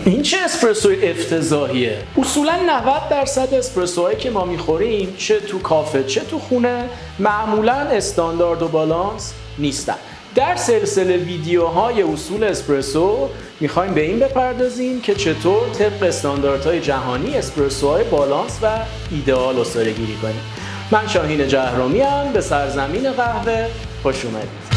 این چه اسپرسوی افتضاحیه؟ اصولا 90% اسپرسوهایی که ما میخوریم چه تو کافه چه تو خونه معمولا استاندارد و بالانس نیستن. در سلسله ویدیوهای اصول اسپرسو میخوایم به این بپردازیم که چطور طبق استانداردهای جهانی اسپرسوهای بالانس و ایدئال عصاره‌گیری کنیم. من شاهین جهرومی ام، به سرزمین قهوه خوش اومدید.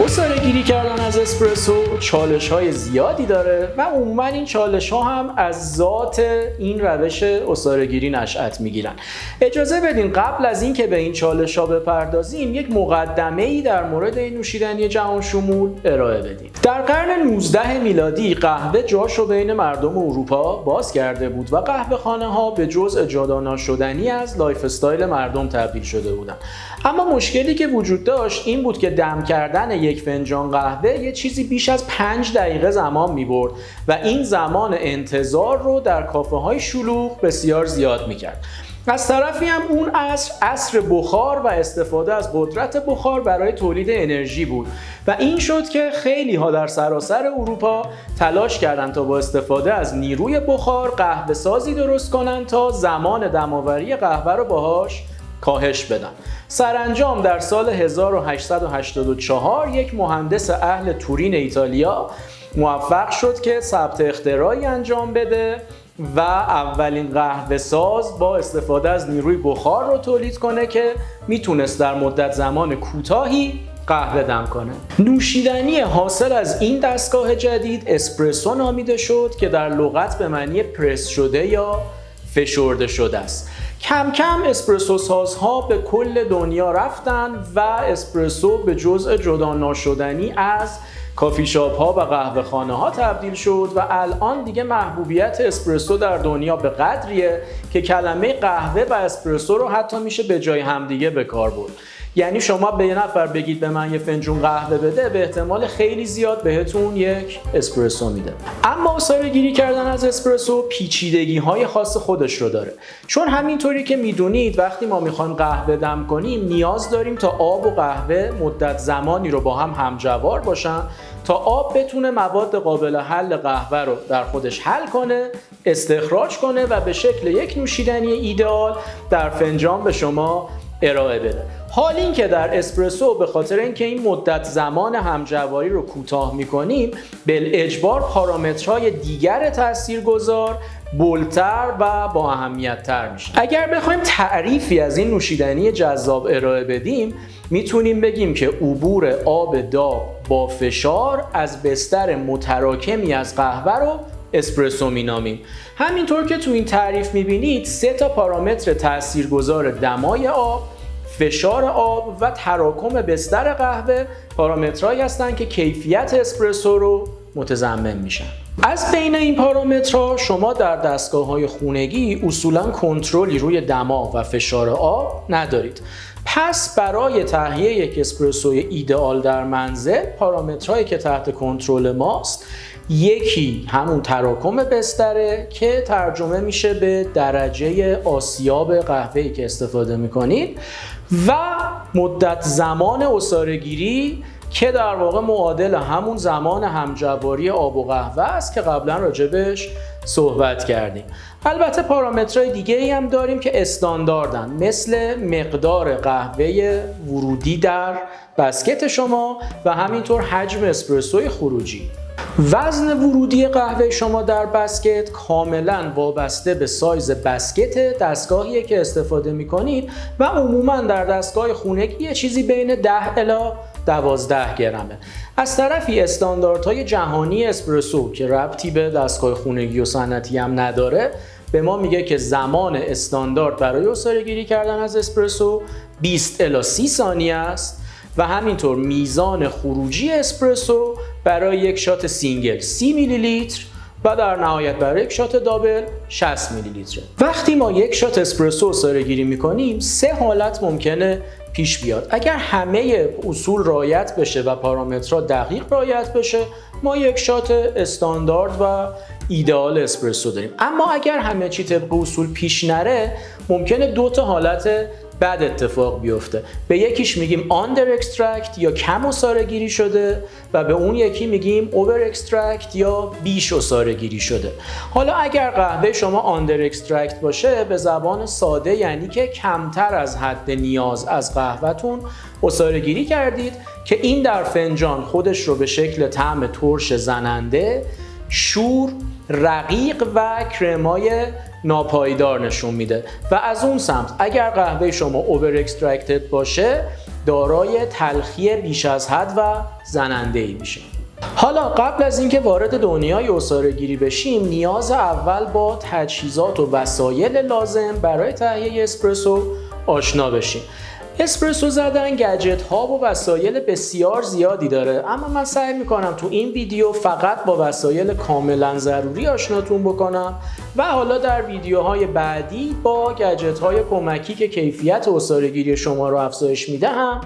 عصاره‌گیری کردن از اسپرسو چالش‌های زیادی داره و عموما این چالش‌ها هم از ذات این روش عصاره‌گیری نشأت می‌گیرن. اجازه بدین قبل از این که به این چالش‌ها بپردازیم یک مقدمه‌ای در مورد این نوشیدنی جهان شمول ارائه بدیم. در قرن 19 میلادی قهوه جاشو بین مردم اروپا باز کرده بود و قهوه‌خانه‌ها به جزء جدا ناشدنی از لایف استایل مردم تبدیل شده بودند. اما مشکلی که وجود داشت این بود که دم کردن یک فنجان قهوه یه چیزی بیش از 5 دقیقه زمان می‌برد و این زمان انتظار رو در کافه‌های شلوغ بسیار زیاد می‌کرد. از طرفی هم اون عصر بخار و استفاده از قدرت بخار برای تولید انرژی بود و این شد که خیلی ها در سراسر اروپا تلاش کردند تا با استفاده از نیروی بخار قهوه سازی درست کنند تا زمان دم‌آوری قهوه رو باهاش کاهش بدن. سرانجام در سال 1884 یک مهندس اهل تورین ایتالیا موفق شد که ثبت اختراعی انجام بده و اولین قهوه ساز با استفاده از نیروی بخار رو تولید کنه که میتونست در مدت زمان کوتاهی قهوه دم کنه. نوشیدنی حاصل از این دستگاه جدید اسپرسو نامیده شد که در لغت به معنی پرس شده یا فشرده شده است. کم کم اسپرسو سازها به کل دنیا رفتن و اسپرسو به جزء جدا ناشدنی از کافی شاپ ها و قهوه خانه ها تبدیل شد و الان دیگه محبوبیت اسپرسو در دنیا به قدریه که کلمه قهوه و اسپرسو رو حتی میشه به جای همدیگه به کار برد. یعنی شما به یه نفر بگید به من یه فنجون قهوه بده، به احتمال خیلی زیاد بهتون یک اسپرسو میده. اما عصاره‌گیری کردن از اسپرسو پیچیدگی‌های خاص خودش رو داره. چون همینطوری که میدونید وقتی ما میخوایم قهوه دم کنیم نیاز داریم تا آب و قهوه مدت زمانی رو با هم همجوار باشن تا آب بتونه مواد قابل حل قهوه رو در خودش حل کنه، استخراج کنه و به شکل یک نوشیدنی ایدئال در فنجان به شما ارائه بده. حال این که در اسپرسو به خاطر اینکه این مدت زمان همجواری رو کوتاه می‌کنیم بالاجبار پارامترهای دیگر تاثیرگذار بولتر و با اهمیت‌تر میشه. اگر بخوایم تعریفی از این نوشیدنی جذاب ارائه بدیم میتونیم بگیم که عبور آب داغ با فشار از بستر متراکمی از قهوه رو اسپرسو مینامیم. همینطور که تو این تعریف میبینید 3 تا پارامتر تاثیرگذار دمای آب، فشار آب و تراکم بستر قهوه پارامترهایی هستند که کیفیت اسپرسو رو متضمن میشن. از بین این پارامترها شما در دستگاه‌های خونگی اصولاً کنترلی روی دما و فشار آب ندارید. پس برای تهیه یک اسپرسوی ایدئال در منزل پارامترهایی که تحت کنترل ماست یکی همون تراکم بستره که ترجمه میشه به درجه آسیاب قهوه‌ای که استفاده میکنید و مدت زمان عصاره‌گیری که در واقع معادل همون زمان همجواری آب و قهوه است که قبلا راجبش صحبت کردیم. البته پارامترهای دیگه‌ای هم داریم که استانداردن، مثل مقدار قهوه ورودی در بسکت شما و همینطور حجم اسپرسوی خروجی. وزن ورودی قهوه شما در بسکت کاملا وابسته به سایز بسکت دستگاهیه که استفاده می‌کنید و عموما در دستگاه خونگی یه چیزی بین 10 الی 12 گرمه. از طرفی استانداردهای جهانی اسپرسو که ربطی به دستگاه خونگی و صنعتی هم نداره به ما میگه که زمان استاندارد برای عصاره‌گیری کردن از اسپرسو 20 الی 30 ثانیه است و همینطور میزان خروجی اسپرسو برای یک شات سینگل 30 میلی لیتر و در نهایت برای یک شات دابل 60 میلی لیتر. وقتی ما یک شات اسپرسو عصاره‌گیری میکنیم 3 حالت ممکنه پیش بیاد. اگر همه اصول رعایت بشه و پارامترها دقیق رعایت بشه ما یک شات استاندارد و ایدئال اسپرسو داریم. اما اگر همه چی طبق اصول پیش نره ممکنه 2 تا حالت بد اتفاق بیفته. به یکیش میگیم آندر اکسترکت یا کم عصاره گیری شده و به اون یکی میگیم اوور اکسترکت یا بیش عصاره گیری شده. حالا اگر قهوه شما آندر اکسترکت باشه به زبان ساده یعنی که کمتر از حد نیاز از قهوه‌تون عصاره گیری کردید که این در فنجان خودش رو به شکل طعم ترش زننده، شور، رقیق و کرمای ناپایدار نشون میده و از اون سمت اگر قهوه شما اوور اکسترکتد باشه دارای تلخی بیش از حد و زننده‌ای میشه. حالا قبل از اینکه وارد دنیای عصاره گیری بشیم نیاز اول با تجهیزات و وسایل لازم برای تهیه اسپرسو آشنا بشیم. اسپرسو زدن گجت ها و وسایل بسیار زیادی داره، اما من سعی میکنم تو این ویدیو فقط با وسایل کاملا ضروری آشناتون بکنم و حالا در ویدیوهای بعدی با گجت های کمکی که کیفیت عصاره گیری شما رو افزایش میده هم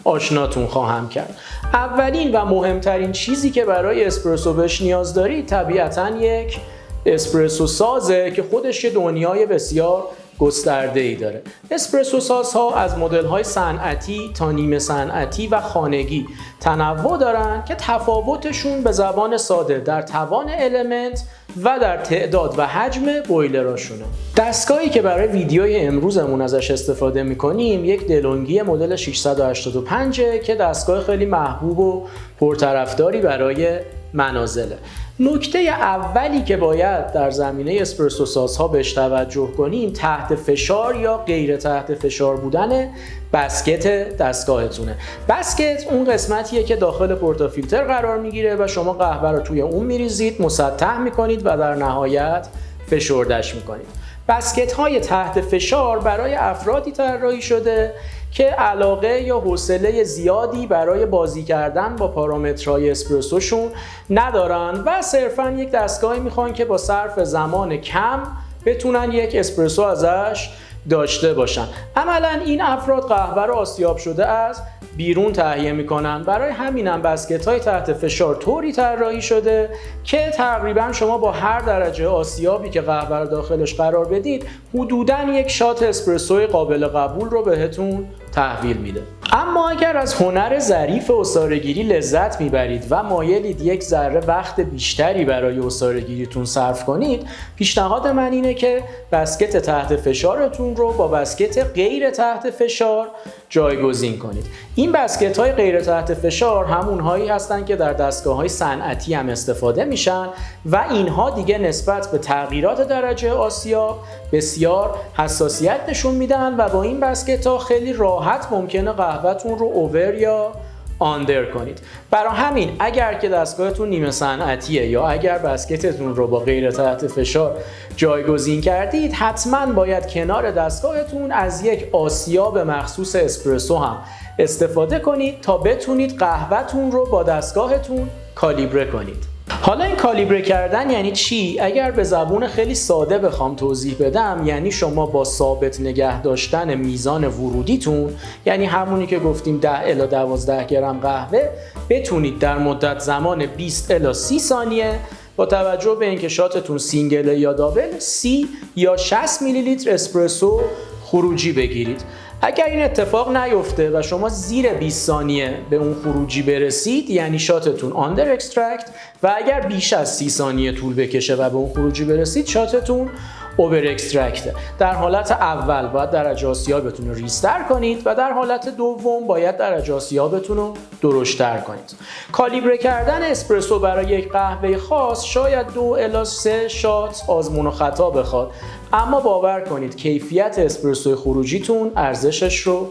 آشناتون خواهم کرد. اولین و مهمترین چیزی که برای اسپرسو بهش نیاز دارید طبیعتاً یک اسپرسو سازه که خودش یه دنیای بسیار گسترده‌ای داره. اسپرسو سازها از مدل‌های صنعتی تا نیمه صنعتی و خانگی تنوع دارن که تفاوتشون به زبان ساده در توان المنت و در تعداد و حجم بویلراشونه. دستگاهی که برای ویدیوی امروزمون ازش استفاده می‌کنیم یک دلونگی مدل 685 که دستگاه خیلی محبوب و پرطرفداری برای منازله. نکته اولی که باید در زمینه اسپرسو سازها بهش توجه کنیم تحت فشار یا غیر تحت فشار بودن بسکت دستگاهتونه. بسکت اون قسمتیه که داخل پورتافیلتر قرار میگیره و شما قهوه رو توی اون میریزید، مسطح میکنید و در نهایت فشردش میکنید. بسکت های تحت فشار برای افرادی طراحی شده که علاقه یا حوصله زیادی برای بازی کردن با پارامترهای اسپرسوشون ندارن و صرفاً یک دستگاهی میخوان که با صرف زمان کم بتونن یک اسپرسو ازش داشته باشن. عملاً این افراد قهوه رو آسیاب شده از بیرون تهیه میکنن. برای همینم بسکت های تحت فشار طوری طراحی شده که تقریبا شما با هر درجه آسیابی که قهوه رو داخلش قرار بدید حدوداً یک شات اسپرسوی قابل قبول رو بهتون تحویل میده. اما اگر از هنر ظریف عصاره‌گیری لذت میبرید و مایلید یک ذره وقت بیشتری برای عصاره‌گیریتون صرف کنید، پیشنهاد من اینه که بسکت تحت فشارتون رو با بسکت غیر تحت فشار جایگزین کنید. این بسکت های غیر تحت فشار همون هایی هستن که در دستگاه های صنعتی هم استفاده میشن و اینها دیگه نسبت به تغییرات درجه آسیاب بسیار حساسیت نشون میدن و با این بسکت ها خیلی راحت ممکنه قهوه‌تون رو اوور یا آندر کنید. برای همین اگر که دستگاهتون نیمه صنعتیه یا اگر بسکتتون رو با غیر تحت فشار جایگزین کردید حتما باید کنار دستگاهتون از یک آسیاب مخصوص اسپرسو هم استفاده کنید تا بتونید قهوه‌تون رو با دستگاهتون کالیبره کنید. حالا این کالیبره کردن یعنی چی؟ اگر به زبون خیلی ساده بخوام توضیح بدم یعنی شما با ثابت نگه داشتن میزان ورودیتون، یعنی همونی که گفتیم 10 الی 12 گرم قهوه، بتونید در مدت زمان 20 الی 30 ثانیه با توجه به اینکه شاتتون سینگل یا دابل 30 یا 60 میلی لیتر اسپرسو خروجی بگیرید. اگر این اتفاق نیفته و شما زیر 20 ثانیه به اون خروجی برسید یعنی شاتتون آندر اکسترکت و اگر بیش از 30 ثانیه طول بکشه و به اون خروجی برسید شاتتون اوور اکسترکته. در حالت اول باید درجه آسیابتون رو ریزتر کنید و در حالت دوم باید درجه آسیابتون رو درشتر کنید. کالیبره کردن اسپرسو برای یک قهوه خاص شاید 2 الی 3 شات آزمون و خطا بخواد، اما باور کنید کیفیت اسپرسوی خروجیتون ارزشش رو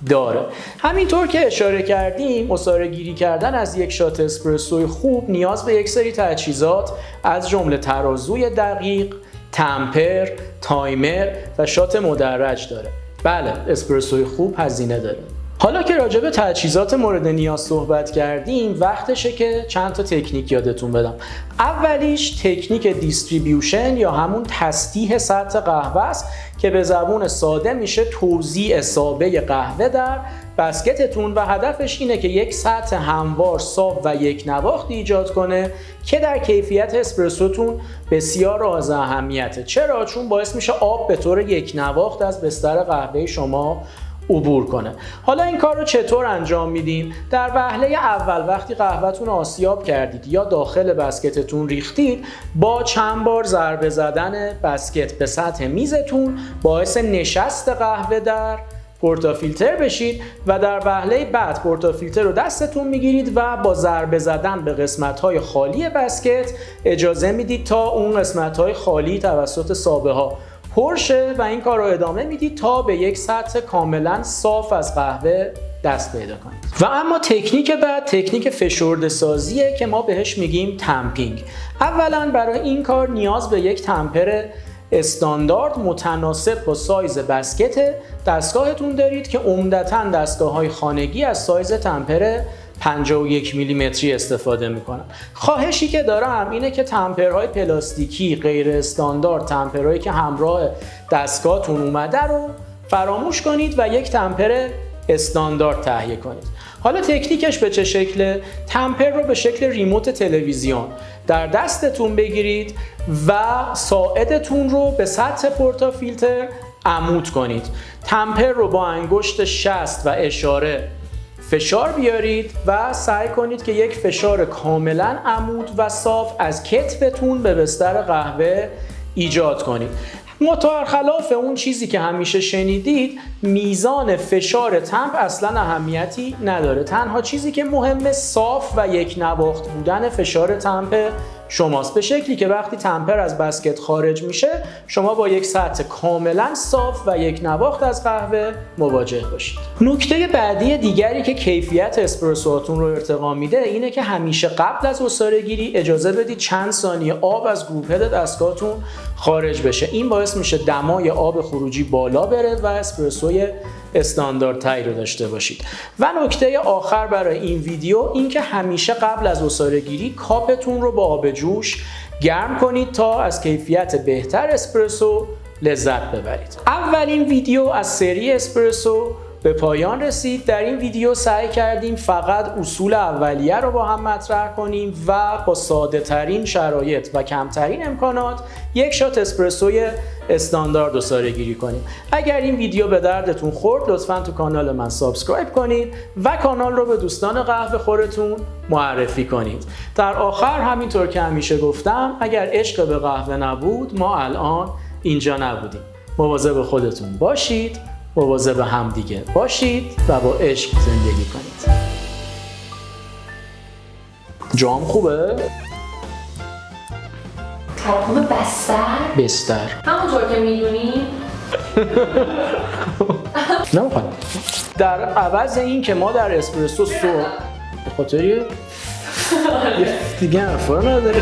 داره. همینطور که اشاره کردیم عصاره گیری کردن از یک شات اسپرسوی خوب نیاز به یک سری تجهیزات از جمله ترازوی دقیق، تمپر، تایمر و شات مدرج داره. بله، اسپرسوی خوب هزینه داره. حالا که راجع به تجهیزات مورد نیاز صحبت کردیم وقتشه که چند تا تکنیک یادتون بدم. اولیش تکنیک دیستریبیوشن یا همون تسطیح سطح قهوه است که به زبون ساده میشه توزیع سابه قهوه در بسکتتون و هدفش اینه که یک سطح هموار، صاف و یک نواخت ایجاد کنه که در کیفیت اسپرسوتون بسیار از اهمیته. چرا؟ چون باعث میشه آب به طور یک نواخت از بستر قهوه شما عبور کنه. حالا این کار رو چطور انجام میدیم؟ در وهله اول وقتی قهوه‌تون آسیاب کردید یا داخل بسکتتون ریختید، با چند بار ضربه زدن بسکت به سطح میزتون باعث نشست قهوه در پورتافیلتر بشید و در وهله بعد پورتافیلتر رو دستتون میگیرید و با ضربه زدن به قسمت‌های خالی بسکت اجازه میدید تا اون قسمت‌های خالی توسط سابه ها پر شه و این کار رو ادامه میدید تا به یک سطح کاملا صاف از قهوه دست پیدا کنید. و اما تکنیک بعد تکنیک فشرده سازیه که ما بهش میگیم تمپینگ. اولا برای این کار نیاز به یک تمپر استاندارد متناسب با سایز بسکت دستگاهتون دارید که عمدتاً دستگاه‌های خانگی از سایز تمپر 51 میلیمتری استفاده میکنن. خواهشی که دارم اینه که تمپرهای پلاستیکی غیر استاندارد، تمپرهایی که همراه دستگاهتون اومده رو فراموش کنید و یک تمپر استاندارد تهیه کنید. حالا تکنیکش به چه شکله؟ تمپر رو به شکل ریموت تلویزیون در دستتون بگیرید و ساعدتون رو به سطح پورتافیلتر عمود کنید. تمپر رو با انگشت شست و اشاره فشار بیارید و سعی کنید که یک فشار کاملا عمود و صاف از کتفتون به بستر قهوه ایجاد کنید. متأخلاف اون چیزی که همیشه شنیدید، میزان فشار تمپ اصلا اهمیتی نداره. تنها چیزی که مهمه صاف و یک نواخت بودن فشار تمپ شماست، به شکلی که وقتی تمپر از بسکت خارج میشه شما با یک سطح کاملا صاف و یک نواخت از قهوه مواجه باشید. نکته بعدی دیگری که کیفیت اسپرسوهاتون رو ارتقا میده اینه که همیشه قبل از عصاره‌گیری اجازه بدید چند ثانیه آب از گروپ هد دستگاهتون خارج بشه. این باعث میشه دمای آب خروجی بالا بره و اسپرسوی استانداردتری رو داشته باشید. و نکته آخر برای این ویدیو این که همیشه قبل از عصاره‌گیری کاپتون رو با آب جوش گرم کنید تا از کیفیت بهتر اسپرسو لذت ببرید. اولین ویدیو از سری اسپرسو به پایان رسید. در این ویدیو سعی کردیم فقط اصول اولیه رو با هم مطرح کنیم و با ساده ترین شرایط و کمترین امکانات یک شات اسپرسوی استاندارد عصاره‌گیری کنیم. اگر این ویدیو به دردتون خورد لطفاً تو کانال من سابسکرایب کنید و کانال رو به دوستان قهوه خورتون معرفی کنید. در آخر همینطور که همیشه گفتم اگر عشق به قهوه نبود ما الان اینجا نبودیم. مواظب خودتون باشید، مواظب همدیگه باشید و با عشق زندگی کنید. جام خوبه؟ خوبه. بستر همونطور که میدونی نمیخواد. در عوض این که ما در اسپرسو به خاطر دیگه حرفا نداره.